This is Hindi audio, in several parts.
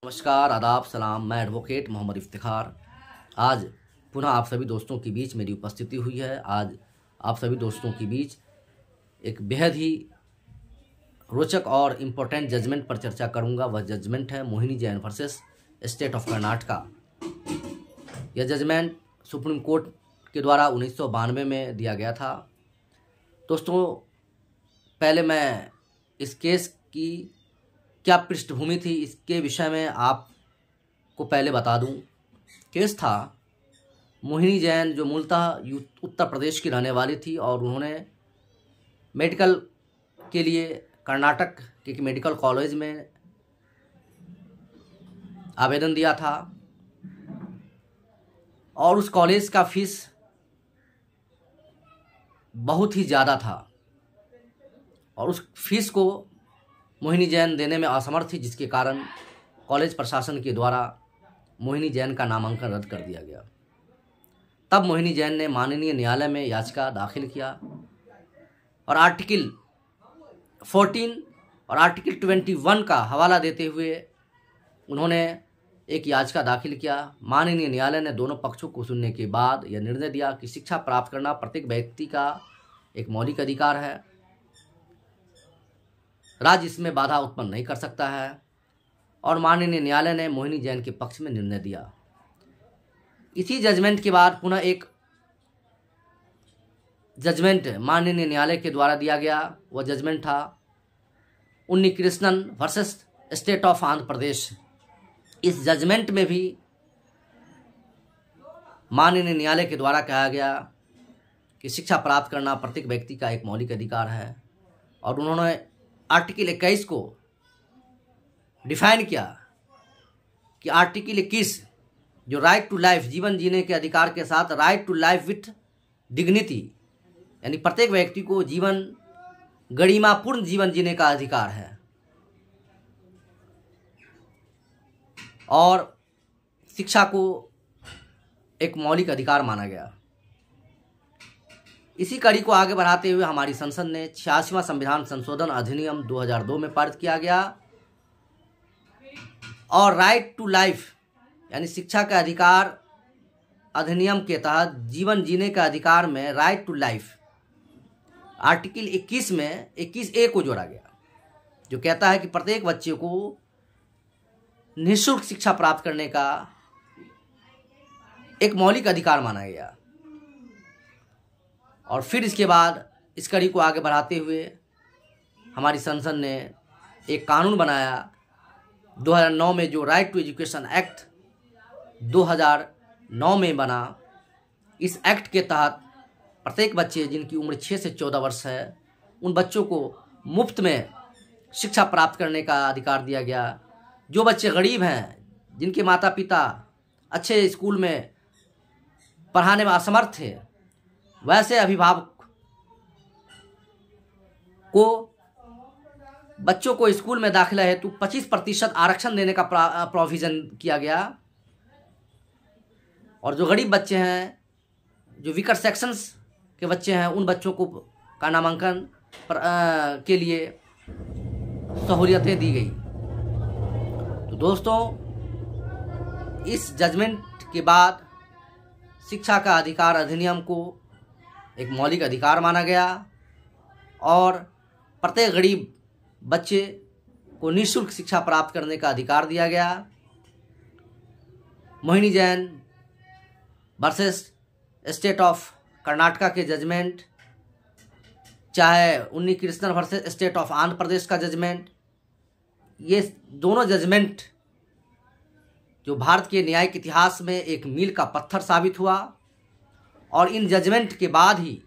नमस्कार, आदाब, सलाम। मैं एडवोकेट मोहम्मद इफ्तिखार आज पुनः आप सभी दोस्तों के बीच मेरी उपस्थिति हुई है। आज आप सभी दोस्तों के बीच एक बेहद ही रोचक और इम्पोर्टेंट जजमेंट पर चर्चा करूंगा। वह जजमेंट है Mohini Jain versus state of Karnataka. यह जजमेंट सुप्रीम कोर्ट के द्वारा 1992 में दिया गया था। दोस्तों, पहले मैं इस केस की क्या पृष्ठभूमि थी इसके विषय में आपको पहले बता दूं। केस था मोहिनी जैन, जो मूलतः उत्तर प्रदेश की रहने वाली थी और उन्होंने मेडिकल के लिए कर्नाटक के एक मेडिकल कॉलेज में आवेदन दिया था और उस कॉलेज का फीस बहुत ही ज़्यादा था और उस फीस को मोहिनी जैन देने में असमर्थ थी, जिसके कारण कॉलेज प्रशासन के द्वारा मोहिनी जैन का नामांकन रद्द कर दिया गया। तब मोहिनी जैन ने माननीय न्यायालय में याचिका दाखिल किया और आर्टिकल 14 और आर्टिकल 21 का हवाला देते हुए उन्होंने एक याचिका दाखिल किया। माननीय न्यायालय ने दोनों पक्षों को सुनने के बाद यह निर्णय दिया कि शिक्षा प्राप्त करना प्रत्येक व्यक्ति का एक मौलिक अधिकार है, राज्य इसमें बाधा उत्पन्न नहीं कर सकता है और माननीय न्यायालय ने मोहिनी जैन के पक्ष में निर्णय दिया। इसी जजमेंट के बाद पुनः एक जजमेंट माननीय न्यायालय के द्वारा दिया गया। वह जजमेंट था Unnikrishnan versus state of Andhra Pradesh. इस जजमेंट में भी माननीय न्यायालय के द्वारा कहा गया कि शिक्षा प्राप्त करना प्रत्येक व्यक्ति का एक मौलिक अधिकार है और उन्होंने आर्टिकल 21 को डिफाइन किया कि आर्टिकल 21 जो राइट टू लाइफ, जीवन जीने के अधिकार के साथ right to life with dignity, यानी प्रत्येक व्यक्ति को जीवन गरिमापूर्ण जीवन जीने का अधिकार है और शिक्षा को एक मौलिक अधिकार माना गया। इसी कड़ी को आगे बढ़ाते हुए हमारी संसद ने 86वां संविधान संशोधन अधिनियम 2002 में पारित किया गया और राइट टू लाइफ यानी शिक्षा का अधिकार अधिनियम के तहत जीवन जीने का अधिकार में राइट टू लाइफ आर्टिकल 21 में 21A को जोड़ा गया, जो कहता है कि प्रत्येक बच्चे को निःशुल्क शिक्षा प्राप्त करने का एक मौलिक अधिकार माना गया। और फिर इसके बाद इस कड़ी को आगे बढ़ाते हुए हमारी संसद ने एक कानून बनाया 2009 में, जो राइट टू एजुकेशन एक्ट 2009 में बना। इस एक्ट के तहत प्रत्येक बच्चे जिनकी उम्र 6 से 14 वर्ष है, उन बच्चों को मुफ्त में शिक्षा प्राप्त करने का अधिकार दिया गया। जो बच्चे गरीब हैं, जिनके माता पिता अच्छे स्कूल में पढ़ाने में असमर्थ थे, वैसे अभिभावक को बच्चों को स्कूल में दाखिला हेतु 25% आरक्षण देने का प्रोविज़न किया गया और जो गरीब बच्चे हैं, जो वीकर सेक्शंस के बच्चे हैं, उन बच्चों को का नामांकन के लिए सहूलियतें दी गई। तो दोस्तों, इस जजमेंट के बाद शिक्षा का अधिकार अधिनियम को एक मौलिक अधिकार माना गया और प्रत्येक गरीब बच्चे को निःशुल्क शिक्षा प्राप्त करने का अधिकार दिया गया। Mohini Jain versus state of Karnataka के जजमेंट, चाहे Unnikrishnan versus state of Andhra Pradesh का जजमेंट, ये दोनों जजमेंट जो भारत के न्यायिक इतिहास में एक मील का पत्थर साबित हुआ और इन जजमेंट के बाद ही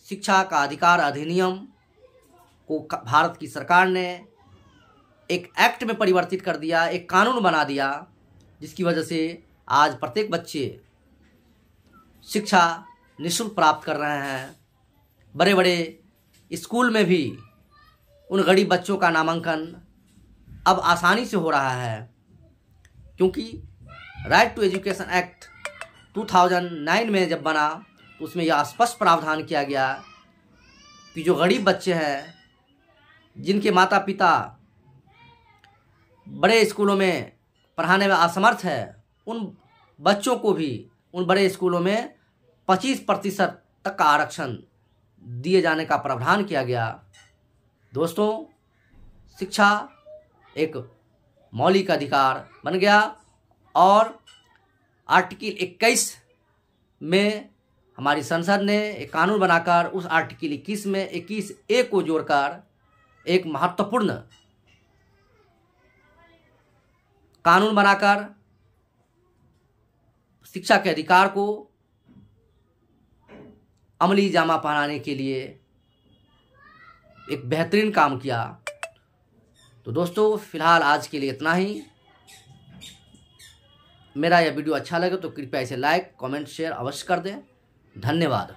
शिक्षा का अधिकार अधिनियम को भारत की सरकार ने एक एक्ट में परिवर्तित कर दिया, एक कानून बना दिया, जिसकी वजह से आज प्रत्येक बच्चे शिक्षा निःशुल्क प्राप्त कर रहे हैं। बड़े बड़े स्कूल में भी उन गरीब बच्चों का नामांकन अब आसानी से हो रहा है, क्योंकि राइट टू एजुकेशन एक्ट 2009 में जब बना तो उसमें यह स्पष्ट प्रावधान किया गया कि जो गरीब बच्चे हैं, जिनके माता पिता बड़े स्कूलों में पढ़ाने में असमर्थ है उन बच्चों को भी उन बड़े स्कूलों में 25% तक का आरक्षण दिए जाने का प्रावधान किया गया। दोस्तों, शिक्षा एक मौलिक अधिकार बन गया और आर्टिकल 21 में हमारी संसद ने एक कानून बनाकर उस आर्टिकल 21 में 21A को जोड़कर एक महत्वपूर्ण कानून बनाकर शिक्षा के अधिकार को अमली जामा पहनाने के लिए एक बेहतरीन काम किया। तो दोस्तों, फिलहाल आज के लिए इतना ही। मेरा यह वीडियो अच्छा लगे तो कृपया इसे लाइक, कमेंट, शेयर अवश्य कर दें। धन्यवाद।